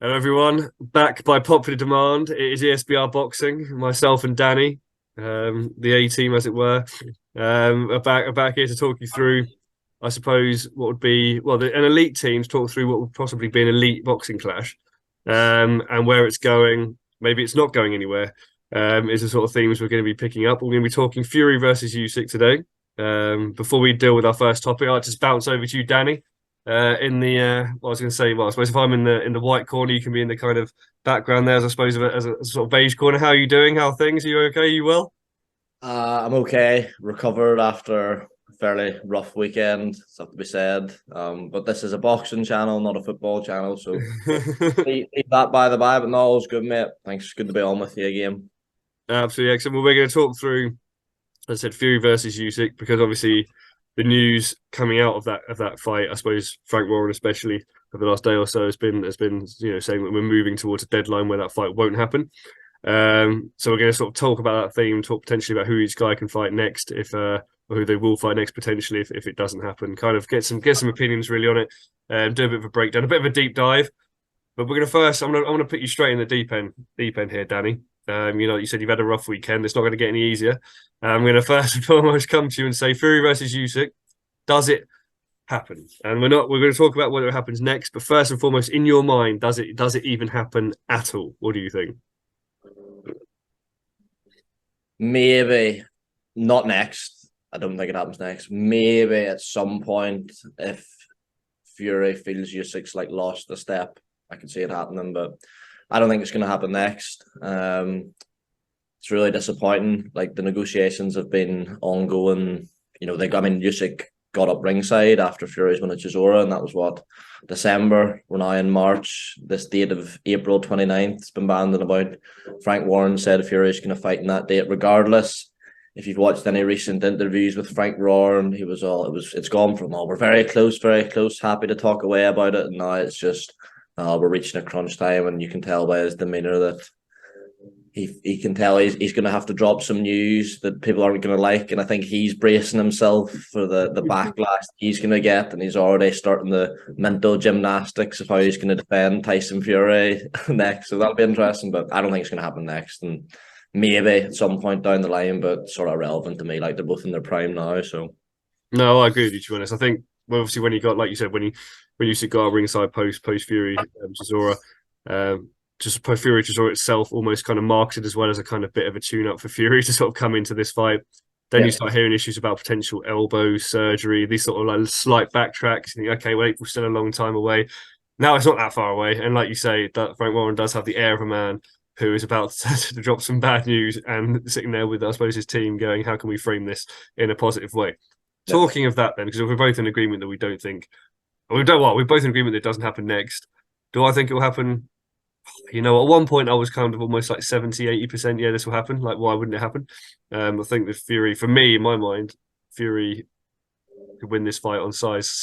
Hello, everyone. Back by popular demand. It is ESBR Boxing. Myself and Danny, the A team, as it were, are back here to talk you through, I suppose, what would be an elite team to talk through what would possibly be an elite boxing clash, and where it's going. Maybe it's not going anywhere. Is the sort of themes we're going to be picking up. We're going to be talking Fury versus Usyk today. Before we deal with our first topic, I'll just bounce over to you, Danny. In the what I was going to say, well, I suppose if I'm in the white corner, you can be in the kind of background there, as I suppose, as a sort of beige corner. How are you doing? How are things? Are you okay? Are you well? I'm okay. Recovered after a fairly rough weekend, it's have to be said. But this is a boxing channel, not a football channel, so leave that by the by. But no, all's good, mate. Thanks. Good to be on with you again. Absolutely excellent. Well, we're going to talk through, as I said, Fury versus Usyk, because obviously the news coming out of that fight, I suppose Frank Warren especially over the last day or so has been saying that we're moving towards a deadline where that fight won't happen. So we're going to sort of talk about that theme, talk potentially about who each guy can fight next, if or who they will fight next potentially if it doesn't happen. Kind of get some opinions really on it, do a bit of a breakdown, a bit of a deep dive. But we're I'm gonna put you straight in the deep end here, Danny. You said you've had a rough weekend. It's not going to get any easier. I'm going to first and foremost come to you and say Fury versus Usyk. Does it happen? And we're going to talk about whether it happens next. But first and foremost, in your mind, does it even happen at all? What do you think? Maybe not next. I don't think it happens next. Maybe at some point, if Fury feels Usyk's like lost a step, I can see it happening, but I don't think it's going to happen next. It's really disappointing. Like the negotiations have been ongoing. Usyk got up ringside after Fury's win at Chisora, and that was what, December. We're now in March. This date of April 29th has been bandied about. Frank Warren said Fury's going to fight in that date regardless. If you've watched any recent interviews with Frank Warren, it's gone from we're very close, happy to talk away about it, and now it's just we're reaching a crunch time, and you can tell by his demeanor that he can tell he's going to have to drop some news that people aren't going to like, and I think he's bracing himself for the backlash he's going to get, and he's already starting the mental gymnastics of how he's going to defend Tyson Fury next. So that'll be interesting, but I don't think it's going to happen next, and maybe at some point down the line, but sort of irrelevant to me. Like they're both in their prime now, so. No, I agree with you, to be honest. I think, well, obviously, when you got, like you said, when you see Gar ringside post Fury, Chisora, just Fury Chisora itself almost kind of marks it as well as a kind of bit of a tune-up for Fury to sort of come into this fight. Then you start hearing issues about potential elbow surgery, these sort of like slight backtracks. You think, okay, well, April's still a long time away. Now it's not that far away. And like you say, that Frank Warren does have the air of a man who is about to drop some bad news and sitting there with, I suppose, his team going, how can we frame this in a positive way? Yeah. Talking of that then, because we're both in agreement that we don't think, we're both in agreement that it doesn't happen next. Do I think it will happen? At one point I was kind of almost like 70, 80%. Yeah, this will happen. Like, why wouldn't it happen? I think that Fury, for me, in my mind, Fury could win this fight on size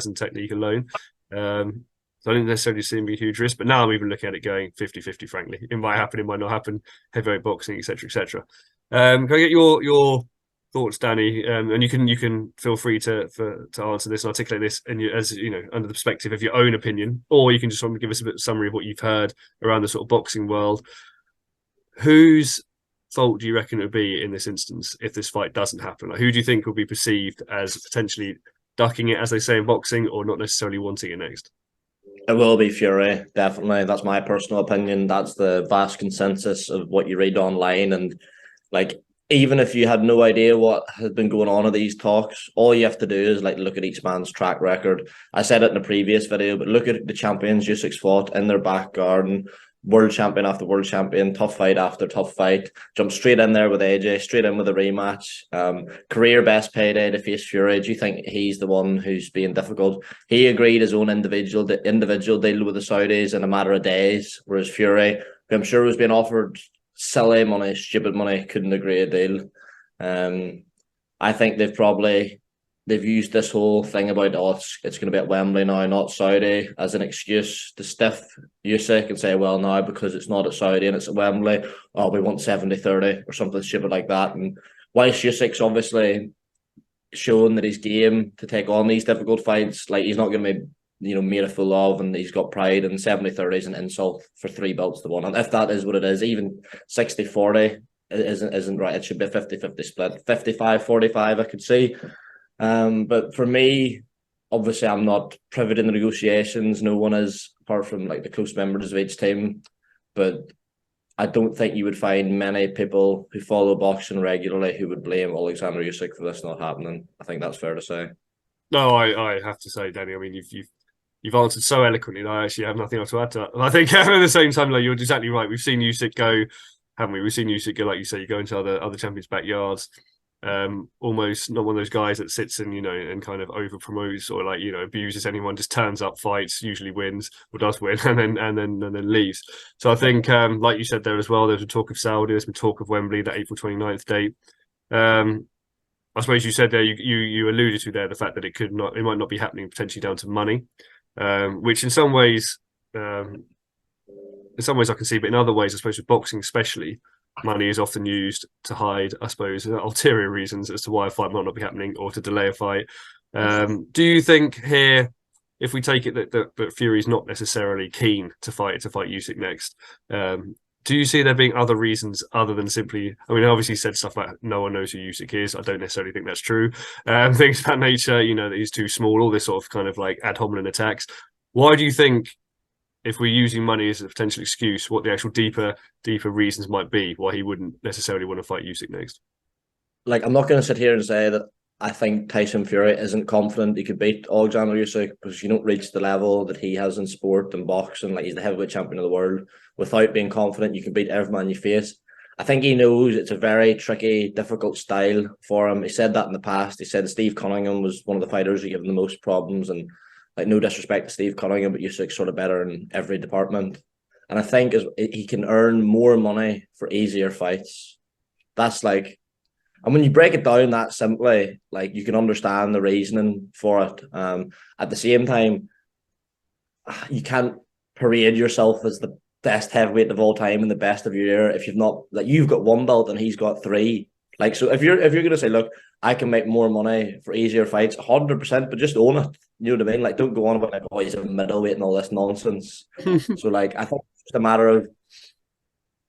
and technique alone. So I didn't necessarily see him be a huge risk, but now I'm even looking at it going 50-50, frankly. It might happen, it might not happen, heavyweight boxing, etc., etc. Can I get your thoughts, Danny? And you can feel free to answer this and articulate this as under the perspective of your own opinion, or you can just give us a bit of summary of what you've heard around the sort of boxing world. Whose fault do you reckon it would be in this instance if this fight doesn't happen? Like, who do you think will be perceived as potentially ducking it, as they say in boxing, or not necessarily wanting it next? It will be Fury, definitely. That's my personal opinion. That's the vast consensus of what you read online. And like, even if you had no idea what has been going on in these talks, all you have to do is like look at each man's track record. I said it in a previous video, but look at the champions Usyk's fought in their back garden. World champion after world champion, tough fight after tough fight. Jump straight in there with AJ, straight in with a rematch. Career best payday to face Fury. Do you think he's the one who's being difficult? He agreed his own individual deal with the Saudis in a matter of days, whereas Fury, who I'm sure was being offered silly money, stupid money, couldn't agree a deal. I think they've used this whole thing about it's going to be at Wembley now, not Saudi, as an excuse to stiff Usyk and say, well, now because it's not at Saudi and it's at Wembley, we want 70-30 or something stupid like that. And whilst Usyk's obviously shown that he's game to take on these difficult fights, like he's not going to be made a fool of, and he's got pride, and 70-30 is an insult for 3 belts to 1. And if that is what it is, even 60-40 isn't right. It should be a 50-50 split. 55-45 I could see. But for me, obviously I'm not privy to the negotiations. No one is, apart from like the close members of each team. But I don't think you would find many people who follow boxing regularly who would blame Alexander Usyk for this not happening. I think that's fair to say. No, I have to say, Danny. I mean, you've answered so eloquently. I actually have nothing else to add to that. I think at the same time, like, you're exactly right. We've seen Usyk go, haven't we? We've seen Usyk go, like you say, you go into other champions' backyards. Almost not one of those guys that sits and and kind of over promotes or like abuses anyone. Just turns up, fights, usually wins or does win, and then leaves. So I think, like you said there as well, there's been talk of Saudi, there's been talk of Wembley, that April 29th date. I suppose you said there, you alluded to there the fact that it might not be happening potentially down to money, which in some ways I can see, but in other ways, I suppose with boxing especially, money is often used to hide, I suppose, ulterior reasons as to why a fight might not be happening or to delay a fight. Do you think here, if we take it that Fury's not necessarily keen to fight Usyk next, do you see there being other reasons other than simply? I mean, obviously, he said stuff like no one knows who Usyk is. I don't necessarily think that's true. Things of that nature, that he's too small. All this sort of kind of like ad hominem attacks. Why do you think, if we're using money as a potential excuse, what the actual deeper reasons might be why he wouldn't necessarily want to fight Usyk next? Like, I'm not going to sit here and say that I think Tyson Fury isn't confident he could beat Alexander Usyk, because you don't reach the level that he has in sport and boxing. Like, he's the heavyweight champion of the world. Without being confident you can beat every man you face. I think he knows it's a very tricky, difficult style for him. He said that in the past. He said Steve Cunningham was one of the fighters who gave him the most problems, and like, no disrespect to Steve Cunningham, but Usyk's sort of better in every department. And I think he can earn more money for easier fights. That's like, and when you break it down that simply, like, you can understand the reasoning for it. At the same time, you can't parade yourself as the best heavyweight of all time and the best of your era if you've got 1 belt and he's got 3. Like, so if you're going to say, look, I can make more money for easier fights, 100%, but just own it. You know what I mean? Like, don't go on about like, oh, he's a middleweight and all this nonsense. So like, I think it's just a matter of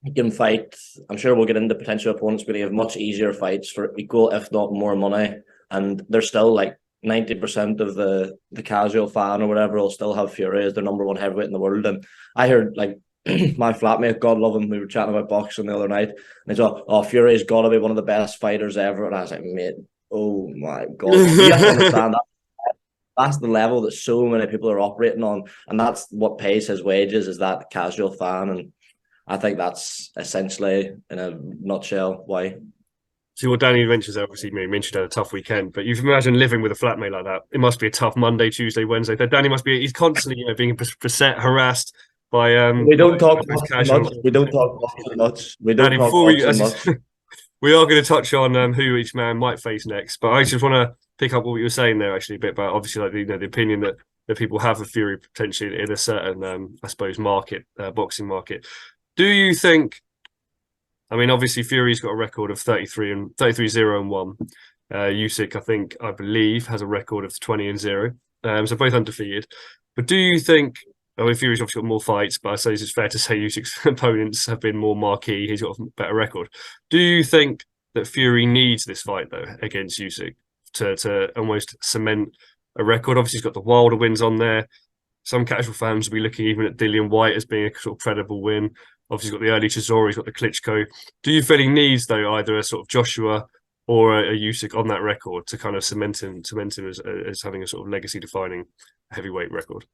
he can fight. I'm sure we'll get into potential opponents, but he have much easier fights for equal, if not more money. And they're still like 90% of the casual fan or whatever will still have Fury as their number 1 heavyweight in the world. And I heard like my flatmate, God love him, we were chatting about boxing the other night, and he's like, oh, Fury's got to be one of the best fighters ever. And I was like, mate, oh my God. You have to understand that. That's the level that so many people are operating on. And that's what pays his wages, is that casual fan. And I think that's essentially, in a nutshell, why. See what Danny mentions there. Obviously, he mentioned had a tough weekend, but you can imagine living with a flatmate like that. It must be a tough Monday, Tuesday, Wednesday. Danny must be—he's constantly, being beset, harassed by. We don't talk boxing much. We don't talk boxing much. We don't Danny, talk boxing much. We are going to touch on who each man might face next, but I just want to pick up what you were saying there actually a bit about, obviously, like the opinion that people have of Fury potentially in a certain, I suppose, market, boxing market. Do you think? I mean, obviously, Fury's got a record of 33-0-1. Usyk, I believe, has a record of 20-0. So both undefeated. But do you think? I mean, Fury's obviously got more fights, but I suppose it's fair to say Usyk's opponents have been more marquee. He's got a better record. Do you think that Fury needs this fight though against Usyk to almost cement a record? Obviously, he's got the Wilder wins on there. Some casual fans will be looking even at Dillian White as being a sort of credible win. Obviously, he's got the early Chisora, he's got the Klitschko. Do you feel he needs, though, either a sort of Joshua or a Usyk on that record to kind of cement him as having a sort of legacy-defining heavyweight record?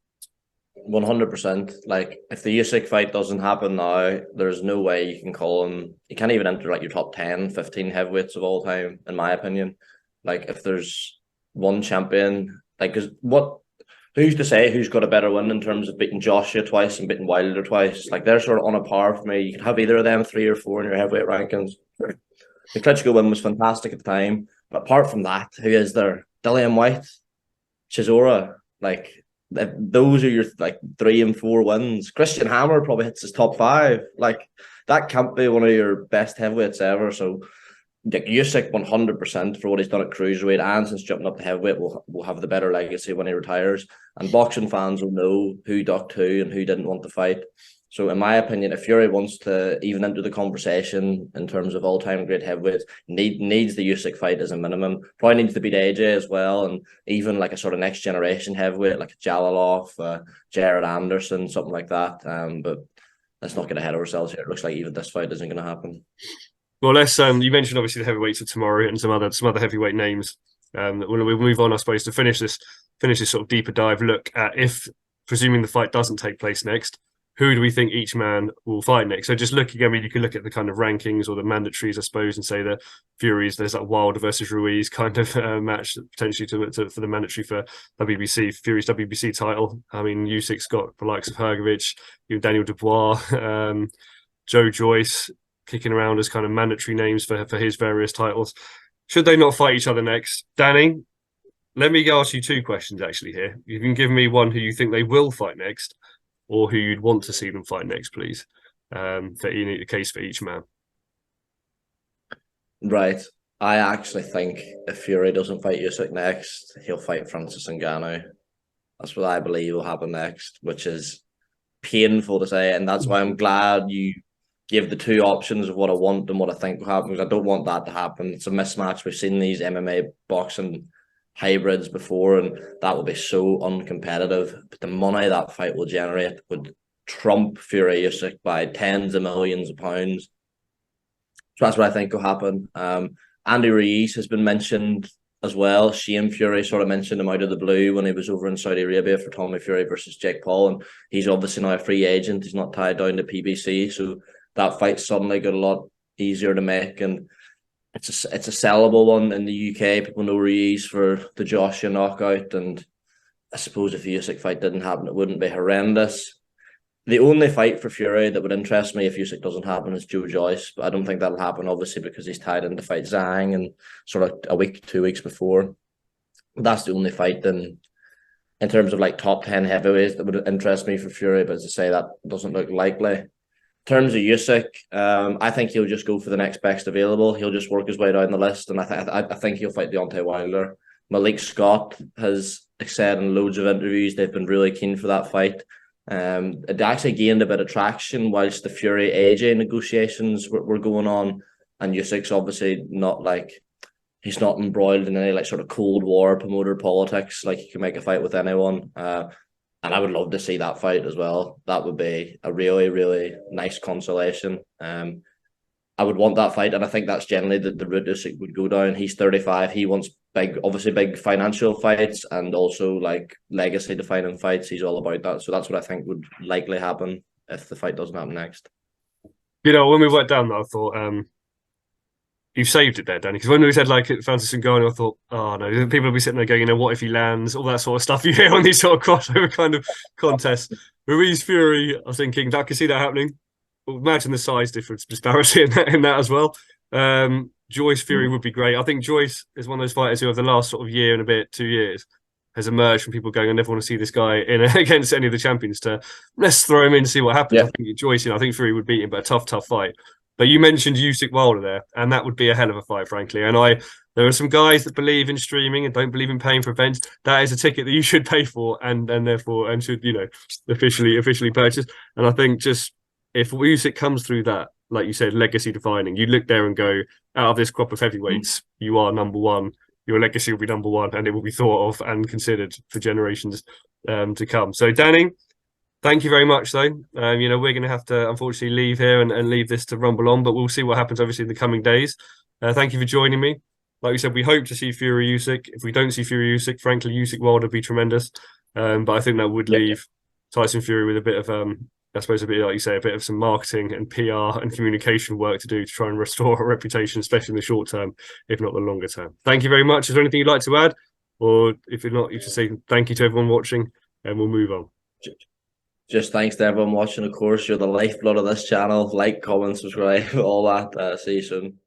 100%. Like, if the Usyk fight doesn't happen now, there's no way you can call him. You can't even enter like your top 10, 15 heavyweights of all time, in my opinion. Like, if there's one champion, like, because who's to say who's got a better win in terms of beating Joshua twice and beating Wilder twice? Like, they're sort of on a par for me. You could have either of them 3 or 4 in your heavyweight rankings. The Klitschko win was fantastic at the time, but apart from that, who is there? Dillian White, Chisora, like, those are your like 3 and 4 wins. Christian Hammer probably hits his top 5. Like, that can't be one of your best heavyweights ever. So Like Usyk 100% for what he's done at cruiserweight and since jumping up to heavyweight will have the better legacy when he retires. And boxing fans will know who ducked who and who didn't want to fight. So, in my opinion, if Fury wants to even enter the conversation in terms of all-time great heavyweights, needs the Usyk fight as a minimum. Probably needs to beat AJ as well, and even like a sort of next generation heavyweight like Jalalov, Jared Anderson, something like that. But let's not get ahead of ourselves here. It looks like even this fight isn't going to happen. Well, let's. You mentioned obviously the heavyweights of tomorrow and some other heavyweight names. We'll move on, I suppose, to finish this sort of deeper dive look at, if presuming the fight doesn't take place next, who do we think each man will fight next? So just looking, I mean, you can look at the kind of rankings or the mandatories, I suppose, and say that Fury's, there's that Wilder versus Ruiz kind of match potentially for the mandatory for WBC, Fury's WBC title. I mean, Usyk's got the likes of Hrgovic, Daniel Dubois, Joe Joyce kicking around as kind of mandatory names for his various titles. Should they not fight each other next? Danny, let me ask you two questions actually here. You can give me one who you think they will fight next, or who you'd want to see them fight next, please. For the case for each man. Right. I actually think if Fury doesn't fight Usyk next, he'll fight Francis Ngannou. That's what I believe will happen next, which is painful to say, and that's why I'm glad you give the two options of what I want and what I think will happen, because I don't want that to happen. It's a mismatch. We've seen these MMA boxing hybrids before, and that will be so uncompetitive. But the money that fight will generate would trump Fury Usyk by tens of millions of pounds. So that's what I think will happen. Andy Ruiz has been mentioned as well. Shane Fury sort of mentioned him out of the blue when he was over in Saudi Arabia for Tommy Fury versus Jake Paul, and he's obviously now a free agent. He's not tied down to PBC, so that fight suddenly got a lot easier to make, and it's a sellable one in the UK. People know Ruiz for the Joshua knockout, and I suppose if the Usyk fight didn't happen, it wouldn't be horrendous. The only fight for Fury that would interest me if Usyk doesn't happen is Joe Joyce, but I don't think that'll happen, obviously, because he's tied in to fight Zhang and sort of a week, 2 weeks before. That's the only fight in terms of like top 10 heavyweights that would interest me for Fury, but as I say, that doesn't look likely. In terms of Usyk, I think he'll just go for the next best available. He'll just work his way down the list, and I think he'll fight Deontay Wilder. Malik Scott has said in loads of interviews they've been really keen for that fight. It actually gained a bit of traction whilst the Fury AJ negotiations were going on, and Usyk's obviously not like, he's not embroiled in any like sort of Cold War promoter politics. Like, he can make a fight with anyone. And I would love to see that fight as well. That would be a really, really nice consolation. I would want that fight, and I think that's generally the route Usyk would go down. He's 35. He wants big financial fights and also like legacy defining fights. He's all about that. So that's what I think would likely happen if the fight doesn't happen next. You know, when we worked down that, I thought, you saved it there, Danny, because when we said like Francis Ngannou, I thought, oh no, people will be sitting there going, you know, what if he lands, all that sort of stuff you hear on these sort of crossover kind of contests. Ruiz Fury, I was thinking I could see that happening. Well, imagine the size disparity in that as well. Joyce Fury would be great. I think Joyce is one of those fighters who, over the last sort of year and a bit, 2 years, has emerged from people going, I never want to see this guy in against any of the champions. To let's throw him in and see what happens. Yeah. I think Joyce, I think Fury would beat him, but a tough fight. But you mentioned Usyk Wilder there, and that would be a hell of a fight, frankly. And there are some guys that believe in streaming and don't believe in paying for events. That is a ticket that you should pay for, and therefore should, you know, officially purchase. And I think just if Usyk comes through that, like you said, legacy defining, you look there and go, out of this crop of heavyweights, you are number one. Your legacy will be number one, and it will be thought of and considered for generations to come. So, Danny, thank you very much, though. You know, we're going to have to, unfortunately, leave here and leave this to rumble on, but we'll see what happens, obviously, in the coming days. Thank you for joining me. Like we said, we hope to see Fury Usyk. If we don't see Fury Usyk, frankly, Usyk Wilder would be tremendous. But I think that would leave Tyson Fury with a bit of, I suppose, a bit, like you say, a bit of some marketing and PR and communication work to do to try and restore a reputation, especially in the short term, if not the longer term. Thank you very much. Is there anything you'd like to add? Or if you're not, you just say thank you to everyone watching, and we'll move on. Just thanks to everyone watching, of course. You're the lifeblood of this channel. Like, comment, subscribe, all that. See you soon.